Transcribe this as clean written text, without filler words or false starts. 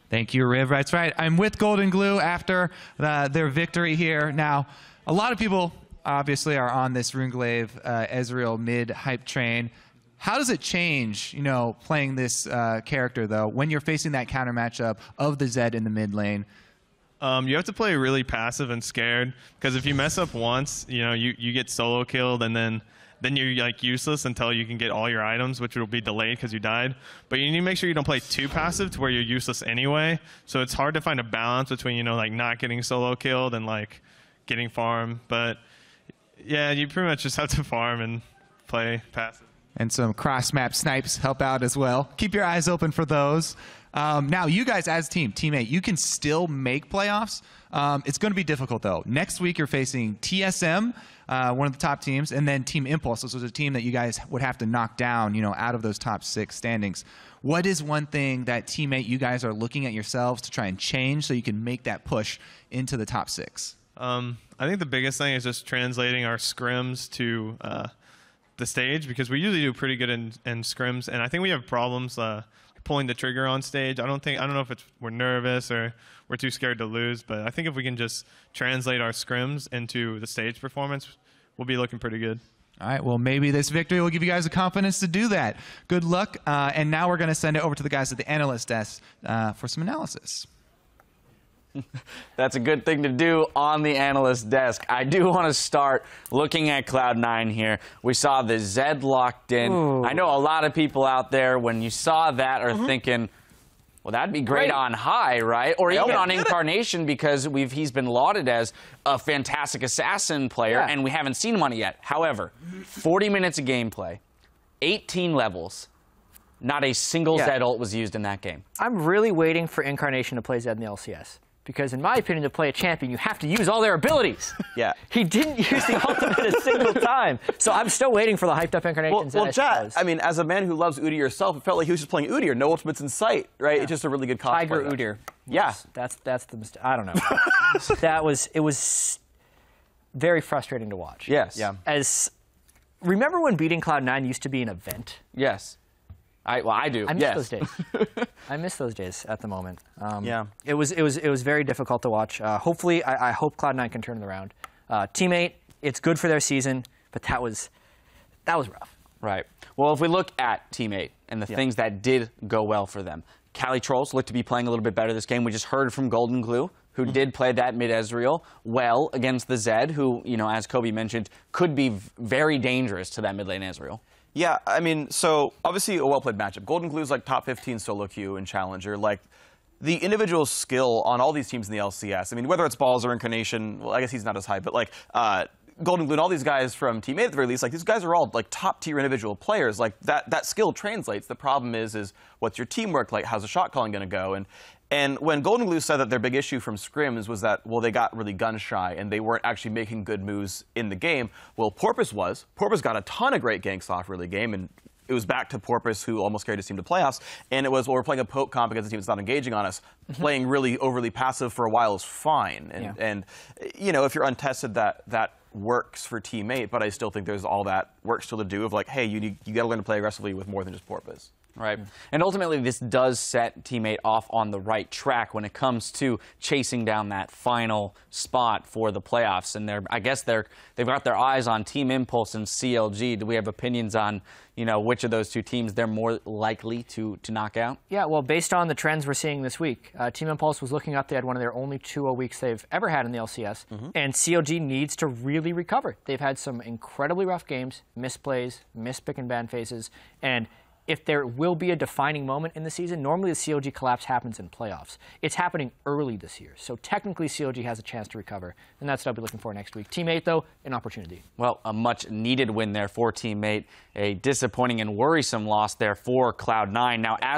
Thank you, Riv. That's right. I'm with Golden Glue after their victory here. Now, a lot of people obviously are on this Runeglaive Ezreal mid hype train. How does it change, you know, playing this character, though, when you're facing that counter matchup of the Zed in the mid lane? You have to play really passive and scared, because if you mess up once, you know, you get solo killed, and then you're like useless until you can get all your items, which will be delayed because you died. But you need to make sure you don't play too passive to where you're useless anyway. So it's hard to find a balance between, you know, like not getting solo killed and like getting farm. But yeah, you pretty much just have to farm and play passive. And some cross-map snipes help out as well. Keep your eyes open for those. Now, you guys as Team 8, you can still make playoffs. It's going to be difficult, though. Next week, you're facing TSM, one of the top teams, and then Team Impulse. This was a team that you guys would have to knock down, you know, out of those top 6 standings. What is one thing that Team 8 you guys are looking at yourselves to try and change so you can make that push into the top 6? I think the biggest thing is just translating our scrims to the stage, because we usually do pretty good in scrims, and I think we have problems pulling the trigger on stage. I don't know if we're nervous or we're too scared to lose, but I think if we can just translate our scrims into the stage performance, we'll be looking pretty good. All right, well, maybe this victory will give you guys the confidence to do that. Good luck, and now we're going to send it over to the guys at the analyst desk for some analysis. That's a good thing to do on the analyst desk. I do want to start looking at Cloud9 here. We saw the Zed locked in. Ooh. I know a lot of people out there, when you saw that, are thinking, well, that'd be great on High, right? Or even on Incarnation, because he's been lauded as a fantastic assassin player, and we haven't seen him on it yet. However, 40 minutes of gameplay, 18 levels. Not a single Zed ult was used in that game. I'm really waiting for Incarnation to play Zed in the LCS. Because in my opinion, to play a champion, you have to use all their abilities. Yeah. He didn't use the ultimate a single time. So I'm still waiting for the hyped up Incarnations. Well, Jett, I mean, as a man who loves Udyr yourself, it felt like he was just playing Udyr. No ultimates in sight, right? It's just a really good cosplay. Tiger Udyr. Yeah. That's the mistake. I don't know. It was very frustrating to watch. Yes. Yeah. Remember when beating Cloud9 used to be an event? Yes. I do. I miss those days. I miss those days at the moment. It was very difficult to watch. Hopefully, I hope Cloud9 can turn it around. Team 8, it's good for their season, but that was rough. Right. Well, if we look at Team 8 and the things that did go well for them, Cali Trolls looked to be playing a little bit better this game. We just heard from Golden Glue, who did play that mid Ezreal well against the Zed, who, you know, as Kobe mentioned, could be very dangerous to that mid lane Ezreal. Yeah, I mean, so obviously a well-played matchup. Golden Glue's like top 15 solo queue and challenger. Like, the individual skill on all these teams in the LCS, I mean, whether it's Balls or Incarnation, well, I guess he's not as high, but like Golden Glue and all these guys from Team 8 at the very least, like these guys are all like top-tier individual players. Like that skill translates. The problem is what's your teamwork like? How's the shot calling going to go? And when Golden Glue said that their big issue from scrims was that, well, they got really gun shy and they weren't actually making good moves in the game, well, Porpoise was. Porpoise got a ton of great ganks off early game, and it was back to Porpoise, who almost carried his team to playoffs. And it was, well, we're playing a poke comp against a team that's not engaging on us. Playing really overly passive for a while is fine. And you know, if you're untested, that works for Team 8, but I still think there's all that work still to do of like, hey, you got to learn to play aggressively with more than just Porpoise. Right. And ultimately, this does set Team 8 off on the right track when it comes to chasing down that final spot for the playoffs. And I guess they've got their eyes on Team Impulse and CLG. Do we have opinions on, you know, which of those two teams they're more likely to knock out? Yeah, well, based on the trends we're seeing this week, Team Impulse was looking up. They had one of their only 2-0 weeks they've ever had in the LCS. And CLG needs to really recover. They've had some incredibly rough games, misplays, missed pick and ban phases, and if there will be a defining moment in the season, normally the CLG collapse happens in playoffs. It's happening early this year, so technically CLG has a chance to recover, and that's what I'll be looking for next week. Team 8, though, an opportunity. Well, a much-needed win there for Team 8. A disappointing and worrisome loss there for Cloud9. Now, as